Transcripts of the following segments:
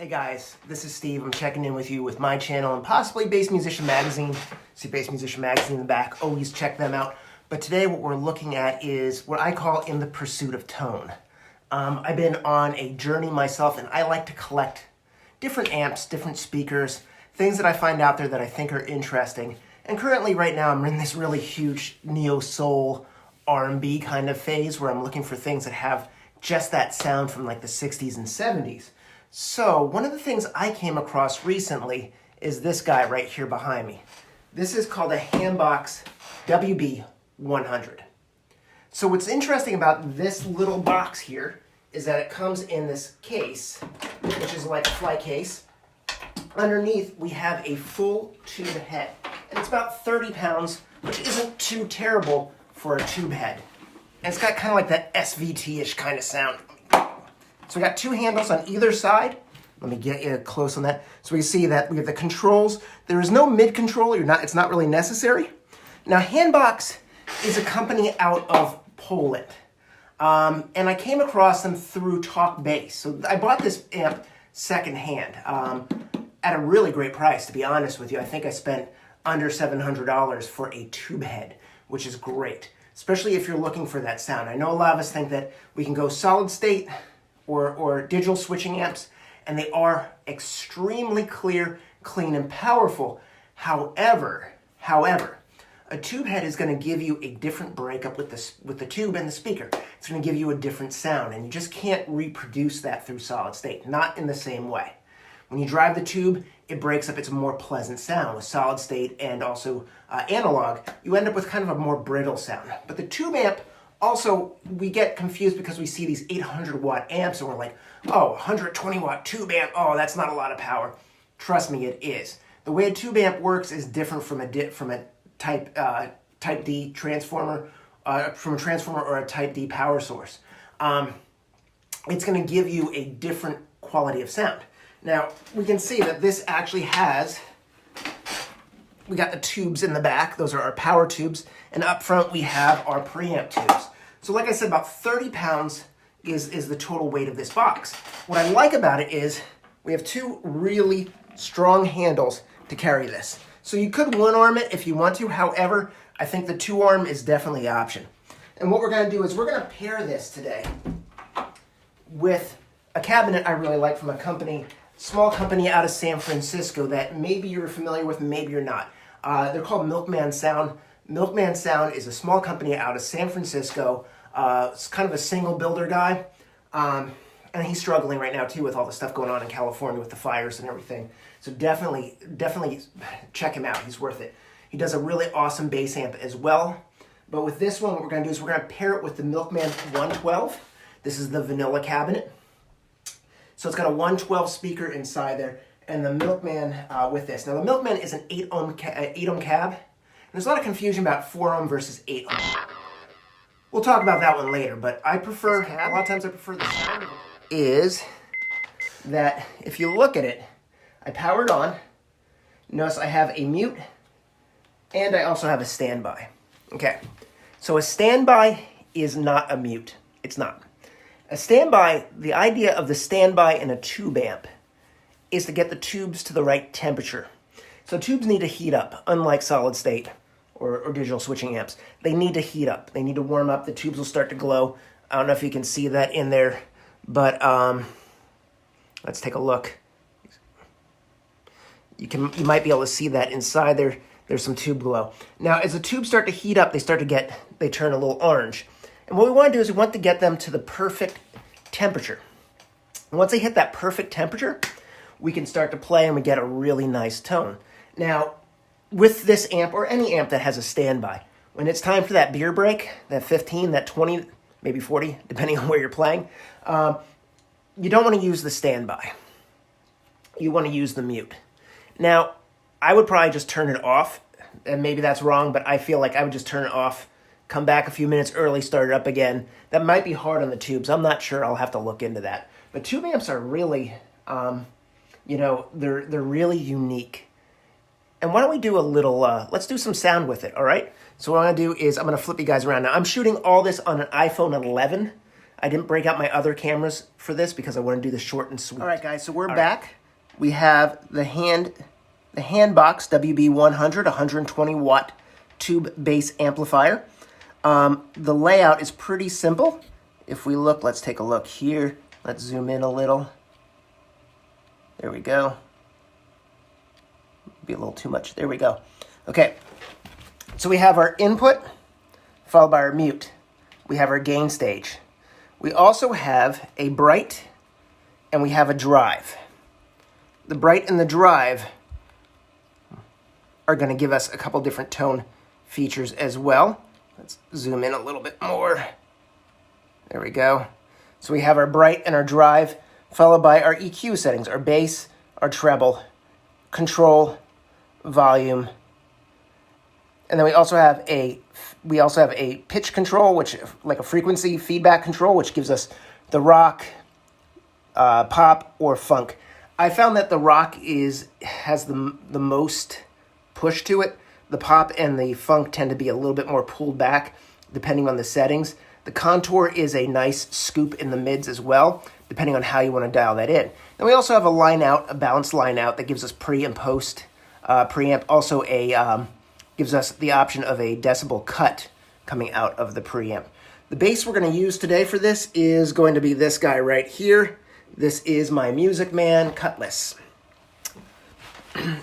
Hey guys, this is Steve. I'm checking in with you with my channel and possibly Bass Musician Magazine. See Bass Musician Magazine in the back. Always check them out. But today what we're looking at is what I call In the Pursuit of Tone. I've been on a journey myself and I like to collect different amps, different speakers, things that I find out there that I think are interesting. And currently right now I'm in this really huge neo-soul R&B kind of phase where I'm looking for things that have just that sound from like the 60s and 70s. So one of the things I came across recently is this guy right here behind me. This is called a Handbox WB100. So what's interesting about this little box here is that it comes in this case, which is like a fly case. Underneath we have a full tube head. And it's about 30 pounds, which isn't too terrible for a tube head. And it's got kind of like that SVT-ish kind of sound. So we got two handles on either side. Let me get you close on that. So we see that we have the controls. There is no mid control. It's not really necessary. Now Handbox is a company out of Poland. And I came across them through Talk Bass. So I bought this amp secondhand at a really great price, to be honest with you. I think I spent under $700 for a tube head, which is great, especially if you're looking for that sound. I know a lot of us think that we can go solid state or digital switching amps, and they are extremely clear, clean, and powerful. However, a tube head is going to give you a different breakup with the tube and the speaker. It's going to give you a different sound, and you just can't reproduce that through solid state, not in the same way. When you drive the tube, it breaks up. It's a more pleasant sound. With solid state and also analog, you end up with kind of a more brittle sound. But the tube amp, also, we get confused because we see these 800 watt amps and we're like, oh, 120 watt tube amp, oh, that's not a lot of power. Trust me, it is. The way a tube amp works is different from a type D transformer, from a transformer or a type D power source. It's going to give you a different quality of sound. Now, we can see that this actually has, we got the tubes in the back. Those are our power tubes. And up front, we have our preamp tubes. So like I said, about 30 pounds is the total weight of this box. What I like about it is we have two really strong handles to carry this. So you could one arm it if you want to. However, I think the two arm is definitely the option. And what we're going to do is we're going to pair this today with a cabinet I really like from a company, small company out of San Francisco that maybe you're familiar with, maybe you're not. They're called Milkman Sound. Milkman Sound is a small company out of San Francisco. It's kind of a single builder guy. And he's struggling right now too with all the stuff going on in California with the fires and everything. So definitely check him out. He's worth it. He does a really awesome bass amp as well. But with this one, what we're going to do is we're going to pair it with the Milkman 112. This is the vanilla cabinet. So it's got a 112 speaker inside there, and the Milkman with this. Now the Milkman is an 8 ohm cab. There's a lot of confusion about 4 ohm versus 8 ohm. We'll talk about that one later, but I prefer, a lot of times I prefer the sound of it. Is that if you look at it, I power it on. Notice I have a mute, and I also have a standby. Okay, so a standby is not a mute. It's not. A standby, the idea of the standby in a tube amp is to get the tubes to the right temperature. So tubes need to heat up, unlike solid state or digital switching amps. They need to heat up. They need to warm up. The tubes will start to glow. I don't know if you can see that in there, but let's take a look. You might be able to see that inside there. There's some tube glow. Now, as the tubes start to heat up, they turn a little orange. And what we want to do is we want to get them to the perfect temperature. And once they hit that perfect temperature, we can start to play and we get a really nice tone. Now, with this amp or any amp that has a standby, when it's time for that beer break, that 15, that 20, maybe 40, depending on where you're playing, you don't want to use the standby. You want to use the mute. Now, I would probably just turn it off, and maybe that's wrong, but I feel like I would just turn it off, come back a few minutes early, start it up again. That might be hard on the tubes. I'm not sure. I'll have to look into that. But tube amps are really, they're really unique. And why don't we do a little, let's do some sound with it, all right? So what I'm going to do is I'm going to flip you guys around. Now, I'm shooting all this on an iPhone 11. I didn't break out my other cameras for this because I want to do this short and sweet. All right, guys, so we're back. we have the Handbox WB100, 120 watt tube bass amplifier. The layout is pretty simple. If we look, let's take a look here. Let's zoom in a little. There we go. Be a little too much. There we go. Okay. So we have our input, followed by our mute. We have our gain stage. We also have a bright, and we have a drive. The bright and the drive are going to give us a couple different tone features as well. Let's zoom in a little bit more. There we go. So we have our bright and our drive, followed by our EQ settings, our bass, our treble, control, volume, and then we also have a pitch control, which like a frequency feedback control, which gives us the rock, pop, or funk. I found that the rock has the most push to it. The pop and the funk tend to be a little bit more pulled back, depending on the settings. The contour is a nice scoop in the mids as well, depending on how you want to dial that in. Then we also have a line out, a balanced line out that gives us pre and post preamp. Also gives us the option of a decibel cut coming out of the preamp. The bass we're going to use today for this is going to be this guy right here. This is my Music Man Cutlass.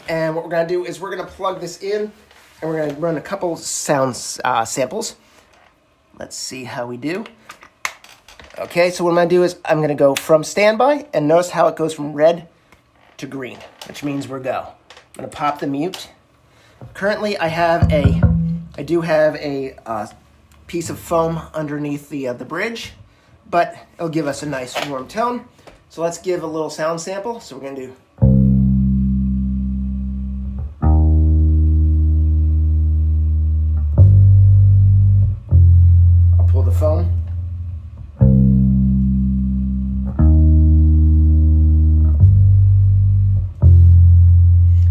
And what we're going to do is we're going to plug this in, and we're going to run a couple sound samples. Let's see how we do. Okay, so what I'm going to do is I'm going to go from standby, and notice how it goes from red to green, which means we're go. I'm going to pop the mute. Currently, I do have a piece of foam underneath the bridge, but it'll give us a nice warm tone. So let's give a little sound sample. So we're going to do. I'll pull the foam.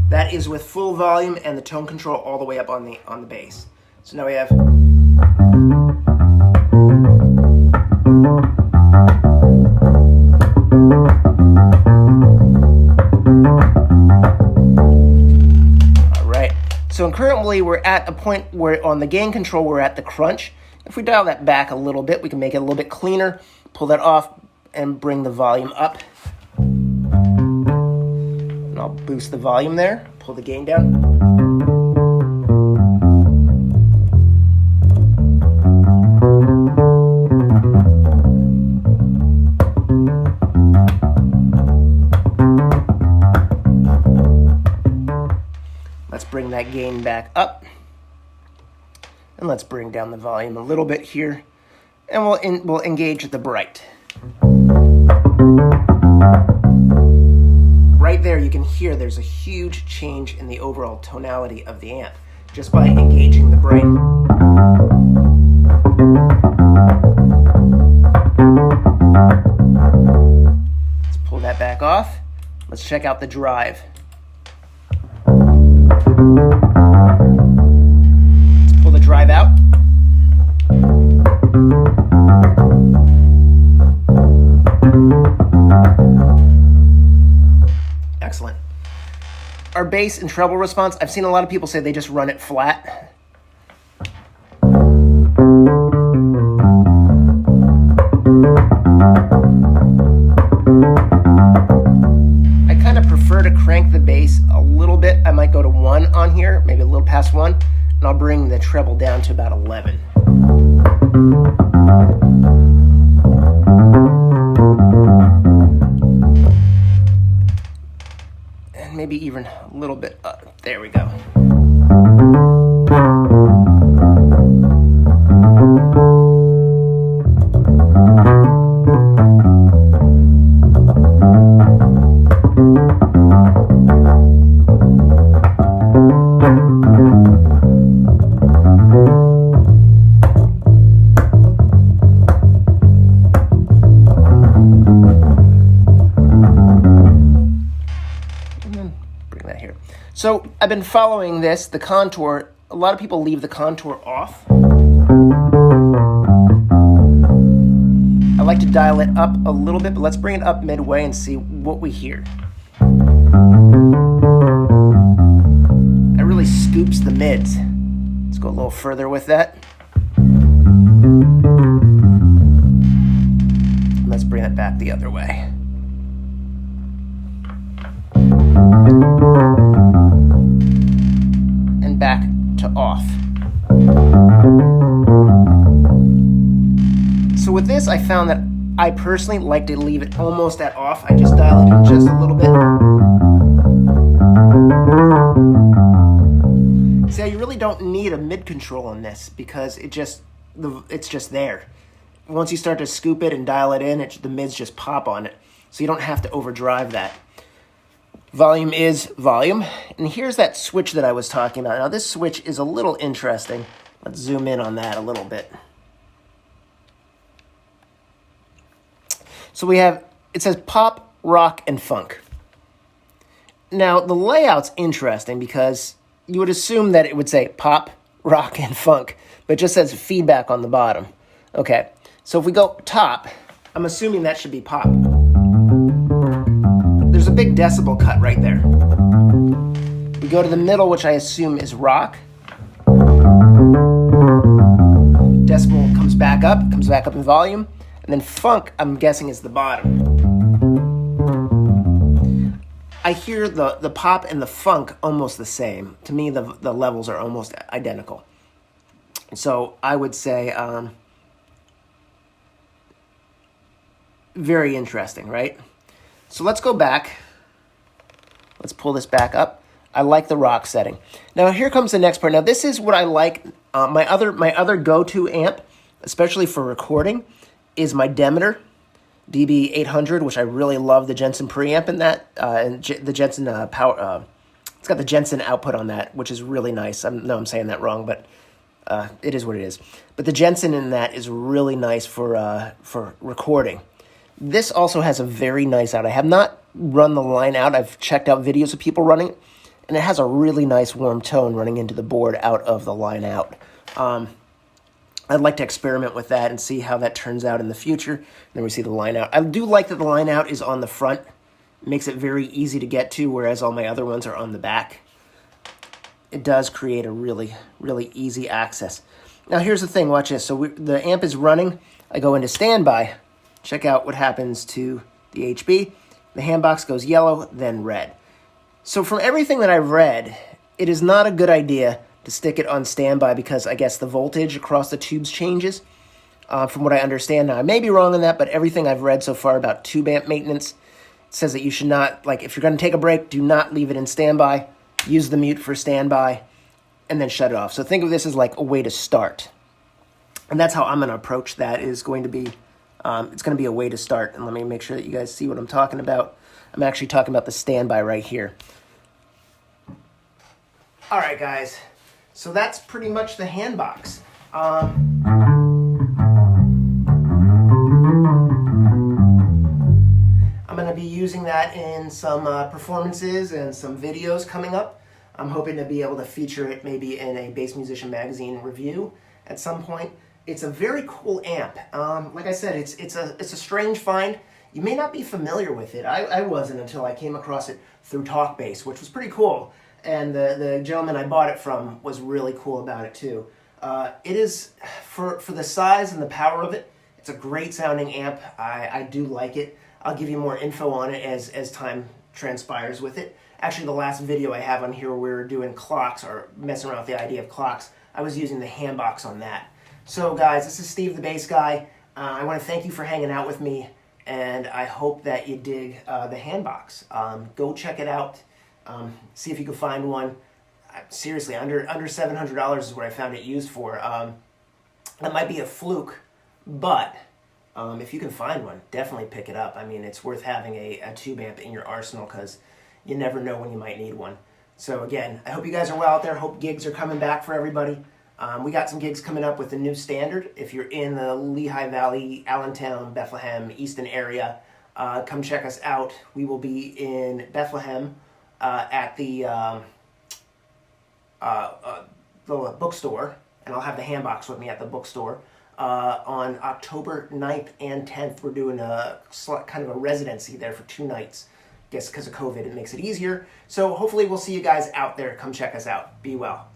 That is with full volume and the tone control all the way up on the bass. So now we have. All right. So currently we're at a point where on the gain control we're at the crunch. If we dial that back a little bit, we can make it a little bit cleaner. Pull that off and bring the volume up. And I'll boost the volume there, pull the gain down. Let's bring that gain back up. And let's bring down the volume a little bit here. And we'll engage the bright. Right there, you can hear there's a huge change in the overall tonality of the amp just by engaging the bright. Let's pull that back off. Let's check out the drive. Let's pull the drive out. Excellent. Our bass and treble response, I've seen a lot of people say they just run it flat. I kind of prefer to crank the bass a little bit. I might go to 1 on here, maybe a little past 1, and I'll bring the treble down to about 11. Maybe even a little bit up. There we go. So I've been following this, the contour. A lot of people leave the contour off. I like to dial it up a little bit, but let's bring it up midway and see what we hear. scoops the mids. Let's go a little further with that. Let's bring it back the other way. And back to off. So with this, I found that I personally like to leave it almost at off. I just dial it in just a little bit. See, you really don't need a mid control on this because it's just there. Once you start to scoop it and dial it in, the mids just pop on it. So you don't have to overdrive that. Volume is volume. And here's that switch that I was talking about. Now this switch is a little interesting. Let's zoom in on that a little bit. So we have, it says pop, rock, and funk. Now the layout's interesting because you would assume that it would say pop, rock, and funk, but it just says feedback on the bottom. Okay, so if we go top, I'm assuming that should be pop. There's a big decibel cut right there. We go to the middle, which I assume is rock. Decibel comes back up in volume. And then funk, I'm guessing, is the bottom. I hear the pop and the funk almost the same. To me, the levels are almost identical. So I would say very interesting, right? So let's go back. Let's pull this back up. I like the rock setting. Now here comes the next part. Now this is what I like. My other go-to amp, especially for recording, is my Demeter WB100, which I really love the Jensen preamp in that, and the Jensen power. It's got the Jensen output on that, which is really nice. I know I'm saying that wrong, but it is what it is. But the Jensen in that is really nice for recording. This also has a very nice out. I have not run the line out. I've checked out videos of people running it, and it has a really nice warm tone running into the board out of the line out. I'd like to experiment with that and see how that turns out in the future. And then we see the line out. I do like that the line out is on the front. It makes it very easy to get to, whereas all my other ones are on the back. It does create a really, really easy access. Now here's the thing, watch this. So the amp is running. I go into standby. Check out what happens to the HB. The handbox goes yellow, then red. So from everything that I've read, it is not a good idea to stick it on standby because I guess the voltage across the tubes changes. From what I understand now, I may be wrong on that, but everything I've read so far about tube amp maintenance says that you should not, like if you're going to take a break, do not leave it in standby. Use the mute for standby and then shut it off. So think of this as like a way to start. And that's how I'm going to approach that, is going to be, it's going to be a way to start. And let me make sure that you guys see what I'm talking about. I'm actually talking about the standby right here. All right, guys. So that's pretty much the Handbox. I'm going to be using that in some performances and some videos coming up. I'm hoping to be able to feature it maybe in a Bass Musician Magazine review at some point. It's a very cool amp. Like I said, it's a strange find. You may not be familiar with it. I wasn't until I came across it through TalkBass, which was pretty cool. And the gentleman I bought it from was really cool about it too. It is, for the size and the power of it, it's a great sounding amp. I do like it. I'll give you more info on it as time transpires with it. Actually, the last video I have on here where we were doing clocks, or messing around with the idea of clocks, I was using the Handbox on that. So guys, this is Steve the Bass Guy. I want to thank you for hanging out with me, and I hope that you dig the Handbox. Go check it out. See if you can find one. Seriously, under $700 is what I found it used for. That might be a fluke, but if you can find one, definitely pick it up. I mean, it's worth having a tube amp in your arsenal because you never know when you might need one. So again, I hope you guys are well out there. Hope gigs are coming back for everybody. We got some gigs coming up with the new standard. If you're in the Lehigh Valley, Allentown, Bethlehem, Easton area, come check us out. We will be in Bethlehem at the bookstore, and I'll have the Handbox with me at the bookstore. On October 9th and 10th, we're doing a kind of a residency there for 2 nights. guess because of COVID, it makes it easier. So hopefully we'll see you guys out there. Come check us out. Be well.